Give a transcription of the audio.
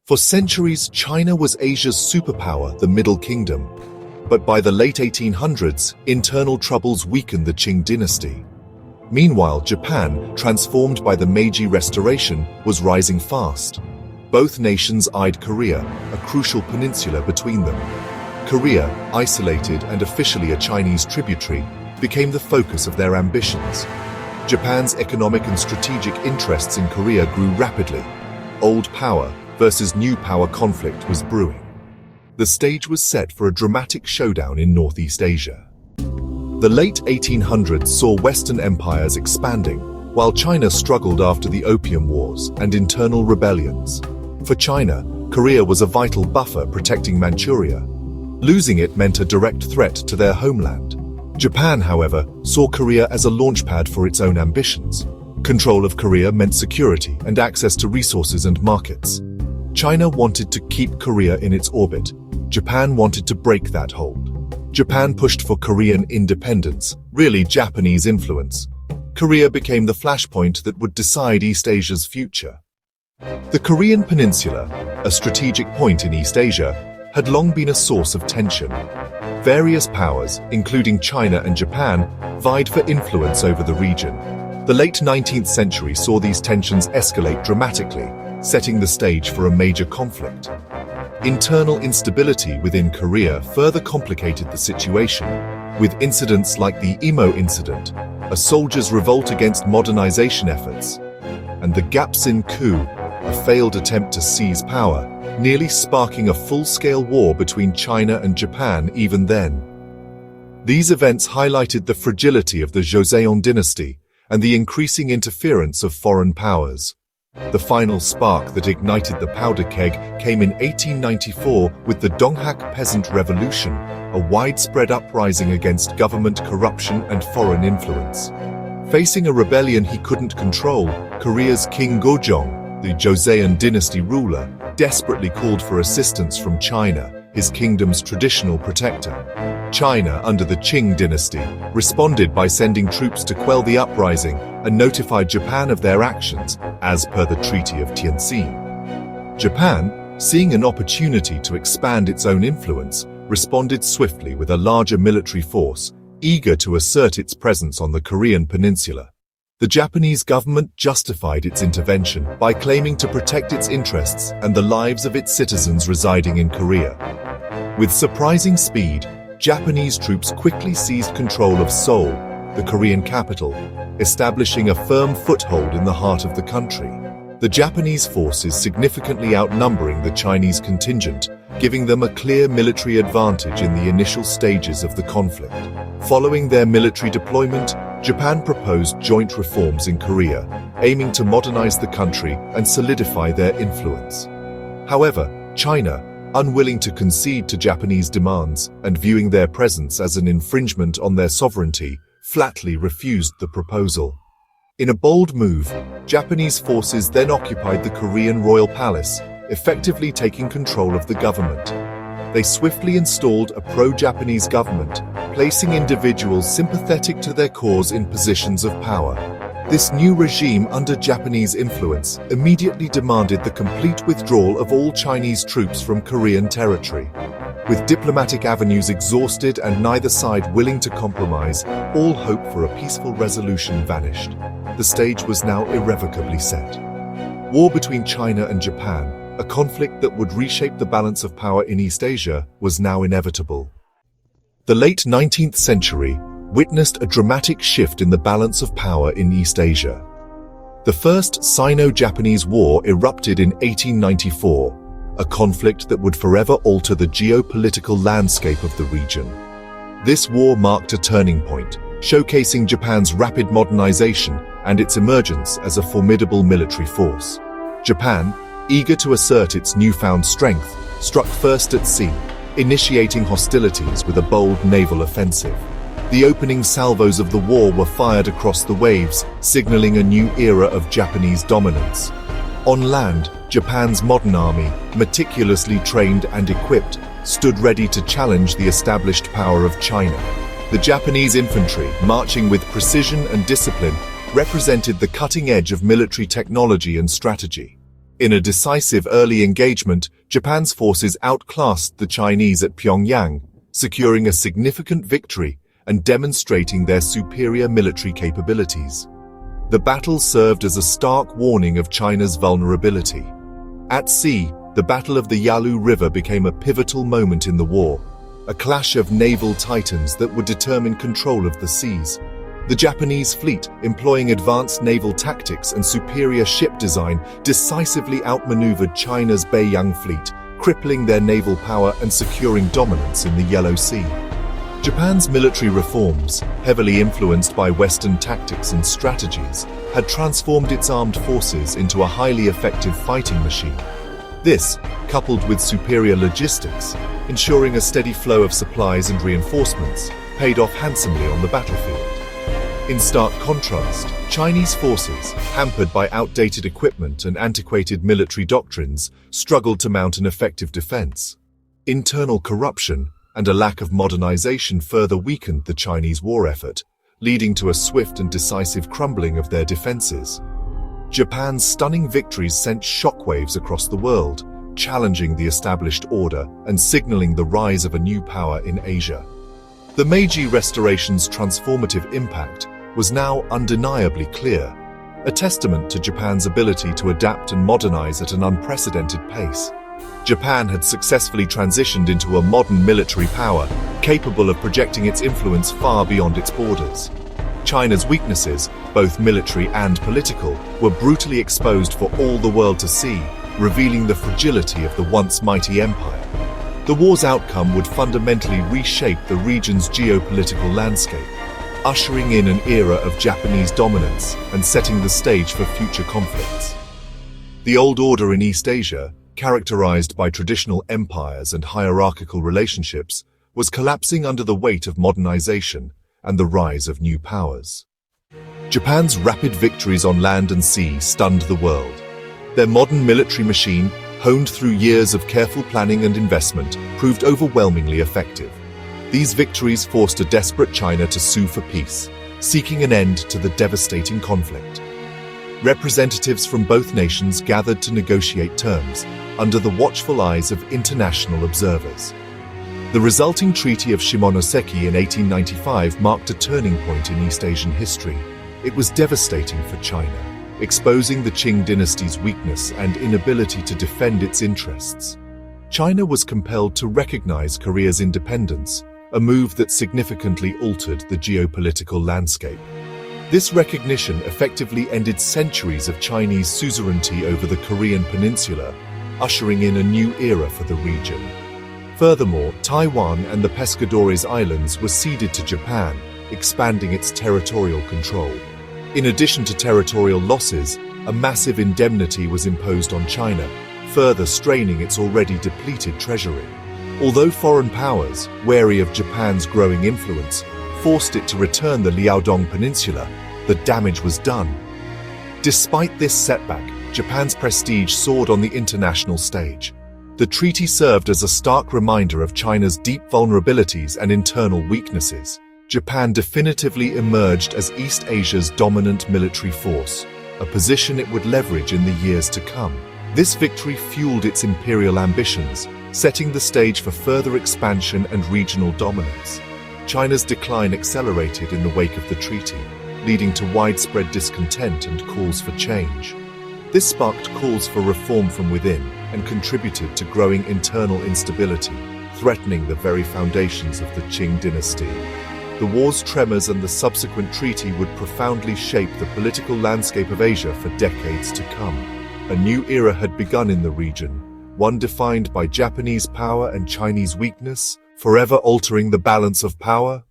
For centuries, China was Asia's superpower, the Middle Kingdom. But by the late 1800s, internal troubles weakened the Qing dynasty. Meanwhile, Japan, transformed by the Meiji Restoration, was rising fast. Both nations eyed Korea, a crucial peninsula between them. Korea, isolated and officially a Chinese tributary, became the focus of their ambitions. Japan's economic and strategic interests in Korea grew rapidly. Old power versus new power conflict was brewing. The stage was set for a dramatic showdown in Northeast Asia. The late 1800s saw Western empires expanding, while China struggled after the Opium Wars and internal rebellions. For China, Korea was a vital buffer protecting Manchuria. Losing it meant a direct threat to their homeland. Japan, however, saw Korea as a launchpad for its own ambitions. Control of Korea meant security and access to resources and markets. China wanted to keep Korea in its orbit. Japan wanted to break that hold. Japan pushed for Korean independence, really Japanese influence. Korea became the flashpoint that would decide East Asia's future. The Korean Peninsula, a strategic point in East Asia, had long been a source of tension. Various powers, including China and Japan, vied for influence over the region. The late 19th century saw these tensions escalate dramatically, setting the stage for a major conflict. Internal instability within Korea further complicated the situation, with incidents like the Imo incident, a soldier's revolt against modernization efforts, and the Gapsin coup, a failed attempt to seize power, nearly sparking a full-scale war between China and Japan even then. These events highlighted the fragility of the Joseon dynasty and the increasing interference of foreign powers. The final spark that ignited the powder keg came in 1894 with the Donghak Peasant Revolution, a widespread uprising against government corruption and foreign influence. Facing a rebellion he couldn't control, Korea's King Gojong, the Joseon dynasty ruler, desperately called for assistance from China, his kingdom's traditional protector. China, under the Qing dynasty, responded by sending troops to quell the uprising and notified Japan of their actions, as per the Treaty of Tientsin. Japan, seeing an opportunity to expand its own influence, responded swiftly with a larger military force, eager to assert its presence on the Korean peninsula. The Japanese government justified its intervention by claiming to protect its interests and the lives of its citizens residing in Korea. With surprising speed, Japanese troops quickly seized control of Seoul, the Korean capital, establishing a firm foothold in the heart of the country. The Japanese forces significantly outnumbering the Chinese contingent, giving them a clear military advantage in the initial stages of the conflict. Following their military deployment, Japan proposed joint reforms in Korea, aiming to modernize the country and solidify their influence. However, China, unwilling to concede to Japanese demands and viewing their presence as an infringement on their sovereignty, flatly refused the proposal. In a bold move, Japanese forces then occupied the Korean royal palace, effectively taking control of the government. They swiftly installed a pro-Japanese government, placing individuals sympathetic to their cause in positions of power. This new regime under Japanese influence immediately demanded the complete withdrawal of all Chinese troops from Korean territory. With diplomatic avenues exhausted and neither side willing to compromise, all hope for a peaceful resolution vanished. The stage was now irrevocably set. War between China and Japan, a conflict that would reshape the balance of power in East Asia, was now inevitable. The late 19th century witnessed a dramatic shift in the balance of power in East Asia. The First Sino-Japanese War erupted in 1894, a conflict that would forever alter the geopolitical landscape of the region. This war marked a turning point, showcasing Japan's rapid modernization and its emergence as a formidable military force. Japan, eager to assert its newfound strength, struck first at sea, initiating hostilities with a bold naval offensive. The opening salvos of the war were fired across the waves, signaling a new era of Japanese dominance. On land, Japan's modern army, meticulously trained and equipped, stood ready to challenge the established power of China. The Japanese infantry, marching with precision and discipline, represented the cutting edge of military technology and strategy. In a decisive early engagement, Japan's forces outclassed the Chinese at Pyongyang, securing a significant victory and demonstrating their superior military capabilities. The battle served as a stark warning of China's vulnerability. At sea, the Battle of the Yalu River became a pivotal moment in the war, a clash of naval titans that would determine control of the seas. The Japanese fleet, employing advanced naval tactics and superior ship design, decisively outmaneuvered China's Beiyang fleet, crippling their naval power and securing dominance in the Yellow Sea. Japan's military reforms, heavily influenced by Western tactics and strategies, had transformed its armed forces into a highly effective fighting machine. This, coupled with superior logistics, ensuring a steady flow of supplies and reinforcements, paid off handsomely on the battlefield. In stark contrast, Chinese forces, hampered by outdated equipment and antiquated military doctrines, struggled to mount an effective defense. Internal corruption and a lack of modernization further weakened the Chinese war effort, leading to a swift and decisive crumbling of their defenses. Japan's stunning victories sent shockwaves across the world, challenging the established order and signaling the rise of a new power in Asia. The Meiji Restoration's transformative impact was now undeniably clear, a testament to Japan's ability to adapt and modernize at an unprecedented pace. Japan had successfully transitioned into a modern military power, capable of projecting its influence far beyond its borders. China's weaknesses, both military and political, were brutally exposed for all the world to see, revealing the fragility of the once mighty empire. The war's outcome would fundamentally reshape the region's geopolitical landscape, ushering in an era of Japanese dominance and setting the stage for future conflicts. The old order in East Asia, characterized by traditional empires and hierarchical relationships, was collapsing under the weight of modernization and the rise of new powers. Japan's rapid victories on land and sea stunned the world. Their modern military machine, honed through years of careful planning and investment, proved overwhelmingly effective. These victories forced a desperate China to sue for peace, seeking an end to the devastating conflict. Representatives from both nations gathered to negotiate terms under the watchful eyes of international observers. The resulting Treaty of Shimonoseki in 1895 marked a turning point in East Asian history. It was devastating for China, exposing the Qing dynasty's weakness and inability to defend its interests. China was compelled to recognize Korea's independence, a move that significantly altered the geopolitical landscape. This recognition effectively ended centuries of Chinese suzerainty over the Korean peninsula, ushering in a new era for the region. Furthermore, Taiwan and the Pescadores Islands were ceded to Japan, expanding its territorial control. In addition to territorial losses, a massive indemnity was imposed on China, further straining its already depleted treasury. Although foreign powers, wary of Japan's growing influence, forced it to return the Liaodong Peninsula, the damage was done. Despite this setback, Japan's prestige soared on the international stage. The treaty served as a stark reminder of China's deep vulnerabilities and internal weaknesses. Japan definitively emerged as East Asia's dominant military force, a position it would leverage in the years to come. This victory fueled its imperial ambitions, setting the stage for further expansion and regional dominance. China's decline accelerated in the wake of the treaty, leading to widespread discontent and calls for change. This sparked calls for reform from within and contributed to growing internal instability, threatening the very foundations of the Qing dynasty. The war's tremors and the subsequent treaty would profoundly shape the political landscape of Asia for decades to come. A new era had begun in the region, one defined by Japanese power and Chinese weakness, forever altering the balance of power.